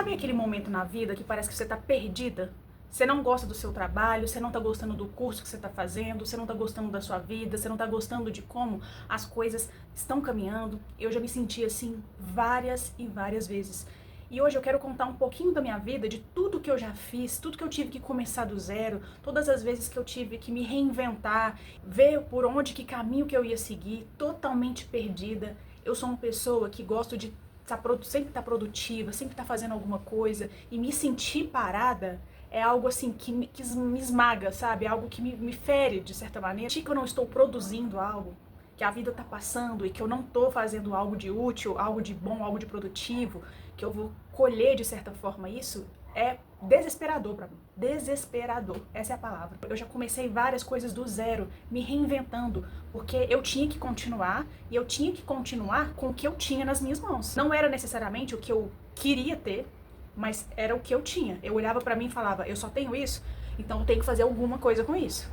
Sabe aquele momento na vida que parece que você tá perdida? Você não gosta do seu trabalho, você não tá gostando do curso que você tá fazendo, você não tá gostando da sua vida, você não tá gostando de como as coisas estão caminhando. Eu já me senti assim várias e várias vezes. E hoje eu quero contar um pouquinho da minha vida, de tudo que eu já fiz, tudo que eu tive que começar do zero, todas as vezes que eu tive que me reinventar, ver por onde, que caminho que eu ia seguir, totalmente perdida. Eu sou uma pessoa que gosto de sempre estar produtiva, sempre estar fazendo alguma coisa, e me sentir parada é algo assim que me esmaga, sabe? É algo que me fere de certa maneira. Sentir que eu não estou produzindo algo, que a vida está passando e que eu não estou fazendo algo de útil, algo de bom, algo de produtivo, que eu vou colher de certa forma isso, é desesperador pra mim. Desesperador, essa é a palavra. Eu já comecei várias coisas do zero, me reinventando, porque eu tinha que continuar, e eu tinha que continuar com o que eu tinha nas minhas mãos. Não era necessariamente o que eu queria ter, mas era o que eu tinha. Eu olhava pra mim e falava, eu só tenho isso, então eu tenho que fazer alguma coisa com isso.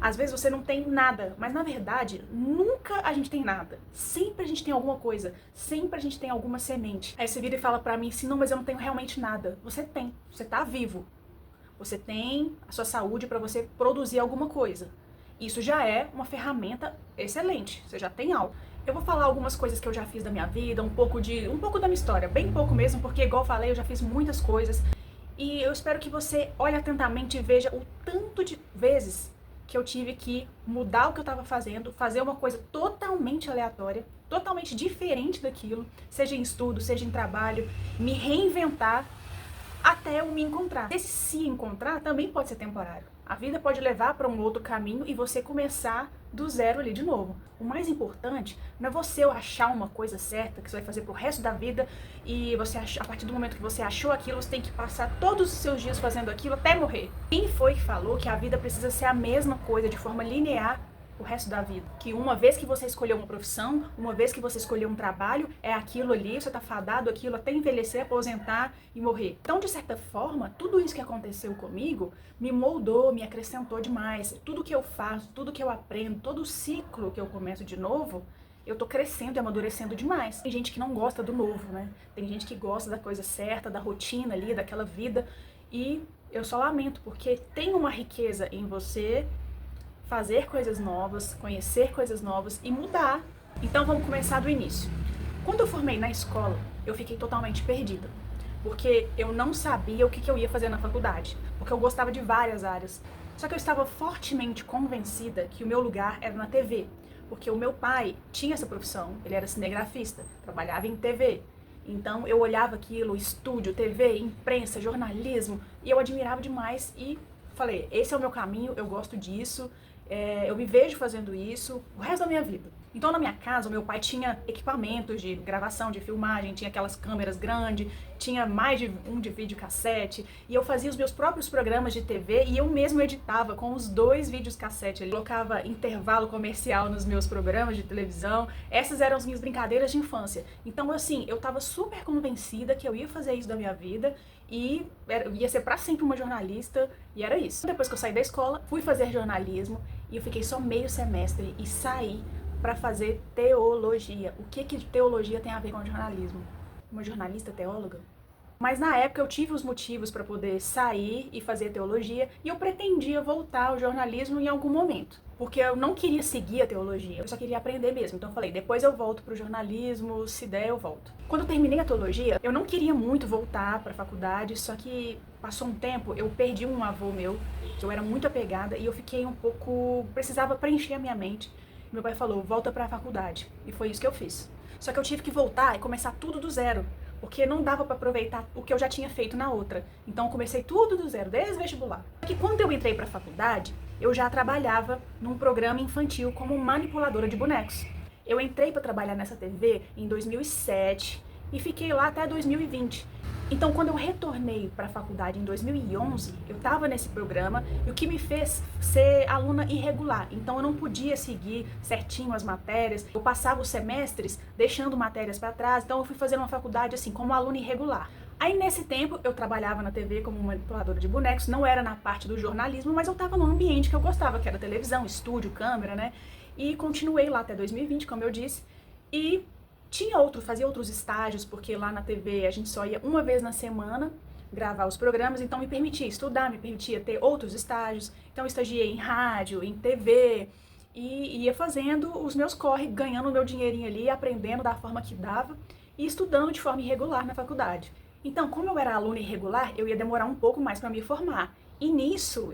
Às vezes você não tem nada, mas na verdade, nunca a gente tem nada. Sempre a gente tem alguma coisa, sempre a gente tem alguma semente. Aí você vira e fala pra mim assim, não, mas eu não tenho realmente nada. Você tem, você tá vivo. Você tem a sua saúde pra você produzir alguma coisa. Isso já é uma ferramenta excelente, você já tem algo. Eu vou falar algumas coisas que eu já fiz da minha vida, um pouco da minha história, bem pouco mesmo, porque igual eu falei, eu já fiz muitas coisas. E eu espero que você olhe atentamente e veja o tanto de vezes que eu tive que mudar o que eu estava fazendo, fazer uma coisa totalmente aleatória, totalmente diferente daquilo, seja em estudo, seja em trabalho, me reinventar até eu me encontrar. Esse se encontrar também pode ser temporário. A vida pode levar para um outro caminho e você começar do zero ali de novo. O mais importante não é você achar uma coisa certa que você vai fazer pro resto da vida e você a partir do momento que você achou aquilo, você tem que passar todos os seus dias fazendo aquilo até morrer. Quem foi que falou que a vida precisa ser a mesma coisa de forma linear o resto da vida? Que uma vez que você escolheu uma profissão, uma vez que você escolheu um trabalho, é aquilo ali, você tá fadado aquilo até envelhecer, aposentar e morrer. Então, de certa forma, tudo isso que aconteceu comigo me moldou, me acrescentou demais. Tudo que eu faço, tudo que eu aprendo, todo o ciclo que eu começo de novo, eu tô crescendo e amadurecendo demais. Tem gente que não gosta do novo, né? Tem gente que gosta da coisa certa, da rotina ali, daquela vida, e eu só lamento, porque tem uma riqueza em você fazer coisas novas, conhecer coisas novas e mudar. Então vamos começar do início. Quando eu formei na escola, eu fiquei totalmente perdida, porque eu não sabia o que eu ia fazer na faculdade, porque eu gostava de várias áreas. Só que eu estava fortemente convencida que o meu lugar era na TV, porque o meu pai tinha essa profissão, ele era cinegrafista, trabalhava em TV. Então eu olhava aquilo, estúdio, TV, imprensa, jornalismo, e eu admirava demais e falei, esse é o meu caminho, eu gosto disso, eu me vejo fazendo isso o resto da minha vida. Então na minha casa, o meu pai tinha equipamentos de gravação, de filmagem, tinha aquelas câmeras grandes, tinha mais de um de videocassete, e eu fazia os meus próprios programas de TV e eu mesmo editava com os 2 vídeos cassete ali. Colocava intervalo comercial nos meus programas de televisão. Essas eram as minhas brincadeiras de infância. Então assim, eu tava super convencida que eu ia fazer isso da minha vida e ia ser pra sempre uma jornalista, e era isso. Depois que eu saí da escola, fui fazer jornalismo e eu fiquei só meio semestre e saí para fazer teologia. O que teologia tem a ver com jornalismo? Uma jornalista teóloga? Mas na época eu tive os motivos para poder sair e fazer teologia, e eu pretendia voltar ao jornalismo em algum momento, porque eu não queria seguir a teologia, eu só queria aprender mesmo. Então eu falei, depois eu volto pro jornalismo, se der eu volto. Quando eu terminei a teologia, eu não queria muito voltar para a faculdade, só que passou um tempo, eu perdi um avô meu, que eu era muito apegada, e eu fiquei um pouco, precisava preencher a minha mente. Meu pai falou, volta pra faculdade. E foi isso que eu fiz. Só que eu tive que voltar e começar tudo do zero, porque não dava pra aproveitar o que eu já tinha feito na outra. Então eu comecei tudo do zero, desde o vestibular. Só que quando eu entrei pra faculdade, eu já trabalhava num programa infantil como manipuladora de bonecos. Eu entrei pra trabalhar nessa TV em 2007 e fiquei lá até 2020. Então, quando eu retornei para a faculdade em 2011, eu estava nesse programa, e o que me fez ser aluna irregular. Então, eu não podia seguir certinho as matérias. Eu passava os semestres deixando matérias para trás. Então, eu fui fazer uma faculdade assim, como aluna irregular. Aí, nesse tempo, eu trabalhava na TV como manipuladora de bonecos. Não era na parte do jornalismo, mas eu estava num ambiente que eu gostava, que era televisão, estúdio, câmera, né? E continuei lá até 2020, como eu disse. E Fazia outros estágios, porque lá na TV a gente só ia uma vez na semana gravar os programas, então me permitia estudar, me permitia ter outros estágios. Então eu estagiei em rádio, em TV, e ia fazendo os meus corre, ganhando o meu dinheirinho ali, aprendendo da forma que dava e estudando de forma irregular na faculdade. Então, como eu era aluna irregular, eu ia demorar um pouco mais para me formar. E nisso,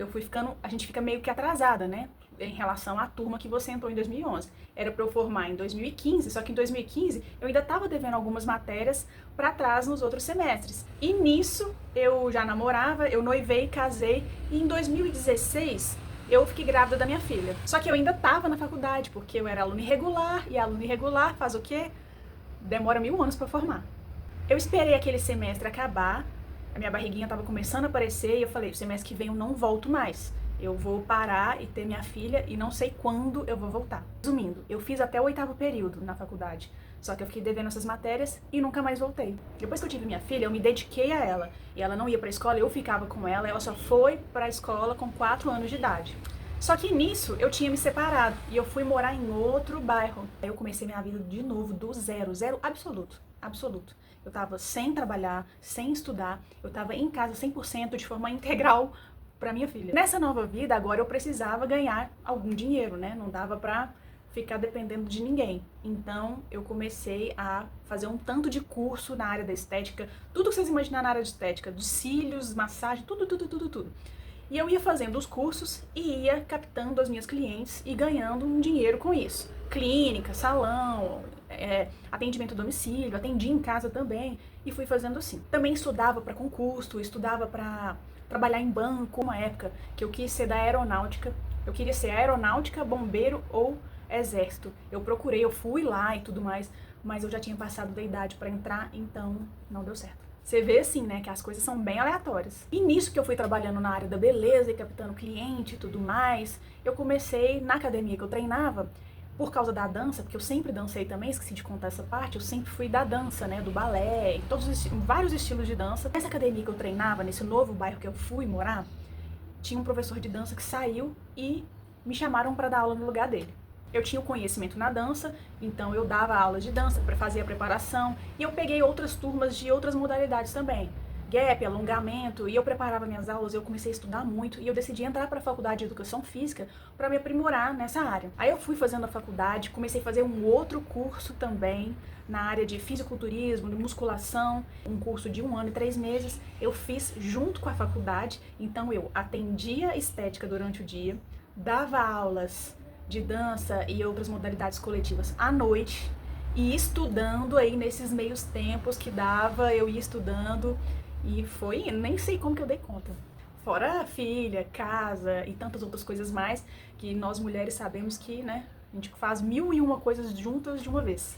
a gente fica meio que atrasada, né? Em relação à turma que você entrou em 2011. Era para eu formar em 2015, só que em 2015 eu ainda estava devendo algumas matérias para trás nos outros semestres. E nisso, eu já namorava, eu noivei, casei, e em 2016 eu fiquei grávida da minha filha. Só que eu ainda estava na faculdade, porque eu era aluna irregular, e aluna irregular faz o quê? Demora 1000 anos para formar. Eu esperei aquele semestre acabar, a minha barriguinha estava começando a aparecer, e eu falei, o semestre que vem eu não volto mais. Eu vou parar e ter minha filha e não sei quando eu vou voltar. Resumindo, eu fiz até o 8º período na faculdade, só que eu fiquei devendo essas matérias e nunca mais voltei. Depois que eu tive minha filha, eu me dediquei a ela, e ela não ia pra escola, eu ficava com ela só foi pra escola com 4 anos de idade. Só que nisso eu tinha me separado e eu fui morar em outro bairro. Aí eu comecei minha vida de novo, do zero, zero absoluto, absoluto. Eu tava sem trabalhar, sem estudar, eu tava em casa 100% de forma integral pra minha filha. Nessa nova vida, agora eu precisava ganhar algum dinheiro, né? Não dava pra ficar dependendo de ninguém. Então, eu comecei a fazer um tanto de curso na área da estética, tudo que vocês imaginarem na área de estética, dos cílios, massagem, tudo. E eu ia fazendo os cursos e ia captando as minhas clientes e ganhando um dinheiro com isso. Clínica, salão, atendimento a domicílio, atendi em casa também e fui fazendo assim. Também estudava para concurso, estudava para trabalhar em banco, uma época que eu quis ser da aeronáutica. Eu queria ser aeronáutica, bombeiro ou exército. Eu procurei, eu fui lá e tudo mais, mas eu já tinha passado da idade para entrar, então não deu certo. Você vê assim, né, que as coisas são bem aleatórias. E nisso que eu fui trabalhando na área da beleza e captando cliente e tudo mais, eu comecei na academia que eu treinava, por causa da dança, porque eu sempre dancei também, esqueci de contar essa parte, eu sempre fui da dança, né, do balé, e vários estilos de dança. Nessa academia que eu treinava, nesse novo bairro que eu fui morar, tinha um professor de dança que saiu e me chamaram para dar aula no lugar dele. Eu tinha o conhecimento na dança, então eu dava aula de dança para fazer a preparação, e eu peguei outras turmas de outras modalidades também. Gap, alongamento, e eu preparava minhas aulas, eu comecei a estudar muito, e eu decidi entrar para a faculdade de Educação Física para me aprimorar nessa área. Aí eu fui fazendo a faculdade, comecei a fazer um outro curso também, na área de fisiculturismo, de musculação, um curso de 1 ano e 3 meses, eu fiz junto com a faculdade, então eu atendia estética durante o dia, dava aulas de dança e outras modalidades coletivas à noite, e estudando aí nesses meios tempos que dava, eu ia estudando, e foi, nem sei como que eu dei conta. Fora filha, casa e tantas outras coisas mais, que nós mulheres sabemos que, né, a gente faz 1001 coisas juntas de uma vez.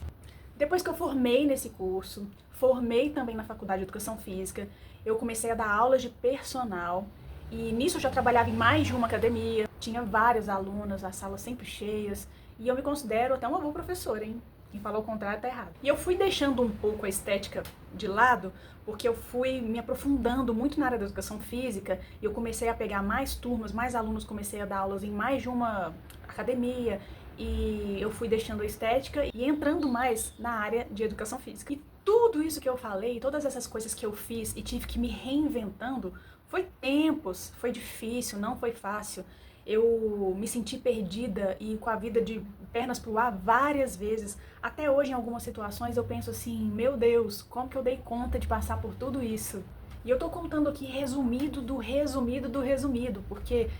Depois que eu formei nesse curso, formei também na Faculdade de Educação Física, eu comecei a dar aulas de personal, e nisso eu já trabalhava em mais de uma academia, tinha várias alunas, as salas sempre cheias, e eu me considero até uma boa professora, hein? Quem falou o contrário tá errado. E eu fui deixando um pouco a estética de lado, porque eu fui me aprofundando muito na área da educação física, e eu comecei a pegar mais turmas, mais alunos, comecei a dar aulas em mais de uma academia, e eu fui deixando a estética e entrando mais na área de educação física. E tudo isso que eu falei, todas essas coisas que eu fiz e tive que me reinventando, foi tempos, foi difícil, não foi fácil. Eu me senti perdida e com a vida de pernas pro ar várias vezes. Até hoje, em algumas situações, eu penso assim, meu Deus, como que eu dei conta de passar por tudo isso? E eu tô contando aqui resumido do resumido do resumido, porque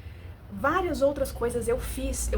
várias outras coisas eu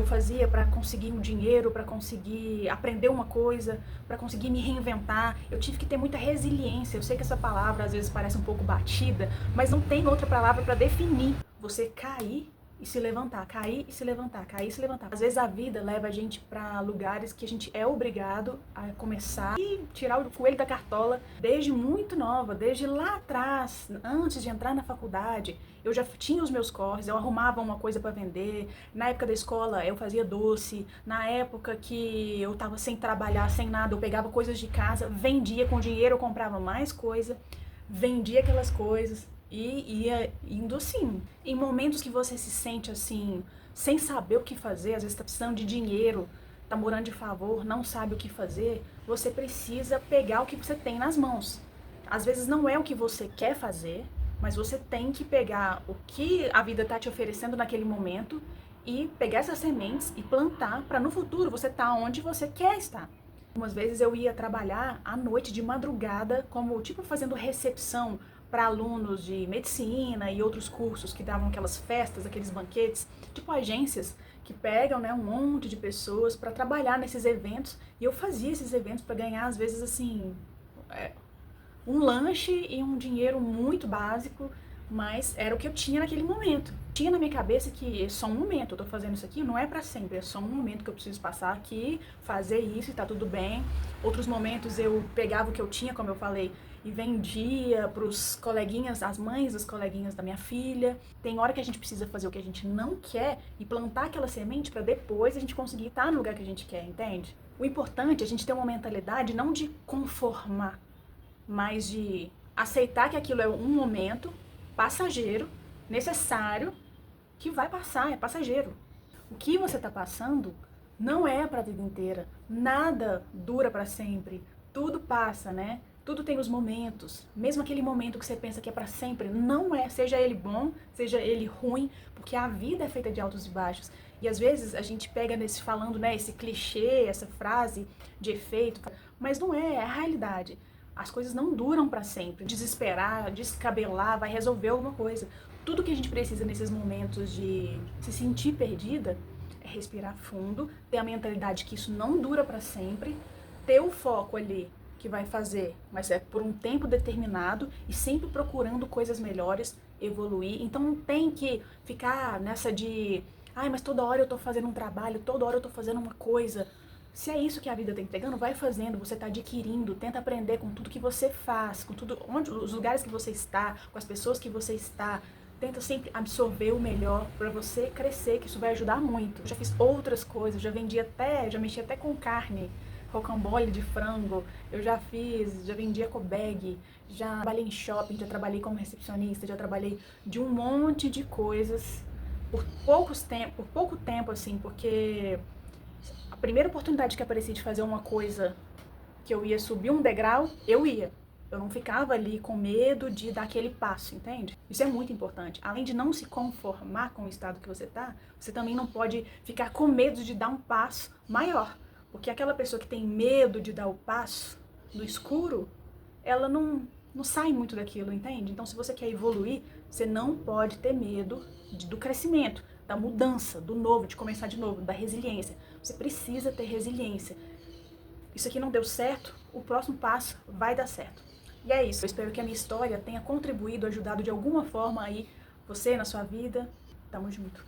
fazia para conseguir um dinheiro, para conseguir aprender uma coisa, para conseguir me reinventar. Eu tive que ter muita resiliência. Eu sei que essa palavra às vezes parece um pouco batida, mas não tem outra palavra para definir. Você cair e se levantar, cair e se levantar, cair e se levantar. Às vezes a vida leva a gente para lugares que a gente é obrigado a começar e tirar o coelho da cartola desde muito nova, desde lá atrás, antes de entrar na faculdade. Eu já tinha os meus corres, eu arrumava uma coisa para vender. Na época da escola eu fazia doce. Na época que eu tava sem trabalhar, sem nada, eu pegava coisas de casa, vendia com dinheiro, eu comprava mais coisa, vendia aquelas coisas. E ia indo assim, em momentos que você se sente assim, sem saber o que fazer, às vezes tá precisando de dinheiro, tá morando de favor, não sabe o que fazer, você precisa pegar o que você tem nas mãos. Às vezes não é o que você quer fazer, mas você tem que pegar o que a vida tá te oferecendo naquele momento e pegar essas sementes e plantar para no futuro você estar onde você quer estar. Algumas vezes eu ia trabalhar à noite, de madrugada, como tipo fazendo recepção para alunos de medicina e outros cursos que davam aquelas festas, aqueles banquetes, tipo agências que pegam, né, um monte de pessoas para trabalhar nesses eventos, e eu fazia esses eventos para ganhar às vezes assim um lanche e um dinheiro muito básico, mas era o que eu tinha naquele momento. Tinha na minha cabeça que é só um momento, eu tô fazendo isso aqui, não é pra sempre, é só um momento que eu preciso passar aqui, fazer isso e tá tudo bem. Outros momentos eu pegava o que eu tinha, como eu falei, e vendia pros coleguinhas, as mães dos coleguinhas da minha filha. Tem hora que a gente precisa fazer o que a gente não quer e plantar aquela semente para depois a gente conseguir estar no lugar que a gente quer, entende? O importante é a gente ter uma mentalidade não de conformar, mas de aceitar que aquilo é um momento passageiro, necessário, que vai passar, é passageiro. O que você está passando não é para a vida inteira. Nada dura para sempre. Tudo passa, né? Tudo tem os momentos. Mesmo aquele momento que você pensa que é para sempre, não é. Seja ele bom, seja ele ruim, porque a vida é feita de altos e baixos. E às vezes a gente pega nesse falando, né, esse clichê, essa frase de efeito, mas não é, é a realidade. As coisas não duram para sempre. Desesperar, descabelar, vai resolver alguma coisa. Tudo que a gente precisa nesses momentos de se sentir perdida é respirar fundo, ter a mentalidade que isso não dura para sempre, ter o foco ali que vai fazer, mas é por um tempo determinado e sempre procurando coisas melhores, evoluir. Então não tem que ficar nessa de, ai, mas toda hora eu tô fazendo um trabalho, toda hora eu tô fazendo uma coisa. Se é isso que a vida tá entregando, vai fazendo, você tá adquirindo, tenta aprender com tudo que você faz, com tudo, onde, os lugares que você está, com as pessoas que você está. Tenta sempre absorver o melhor para você crescer, que isso vai ajudar muito. Eu já fiz outras coisas, já vendi até, já mexi até com carne, rocambole de frango, eu já fiz, já vendi ecobag, já trabalhei em shopping, já trabalhei como recepcionista, já trabalhei de um monte de coisas por pouco tempo assim, porque a primeira oportunidade que aparecia de fazer uma coisa que eu ia subir um degrau, eu ia. Eu não ficava ali com medo de dar aquele passo, entende? Isso é muito importante. Além de não se conformar com o estado que você também não pode ficar com medo de dar um passo maior. Porque aquela pessoa que tem medo de dar o passo no escuro, ela não sai muito daquilo, entende? Então, se você quer evoluir, você não pode ter medo do crescimento, da mudança, do novo, de começar de novo, da resiliência. Você precisa ter resiliência. Isso aqui não deu certo, o próximo passo vai dar certo. E é isso, eu espero que a minha história tenha contribuído, ajudado de alguma forma aí você na sua vida. Tamo junto.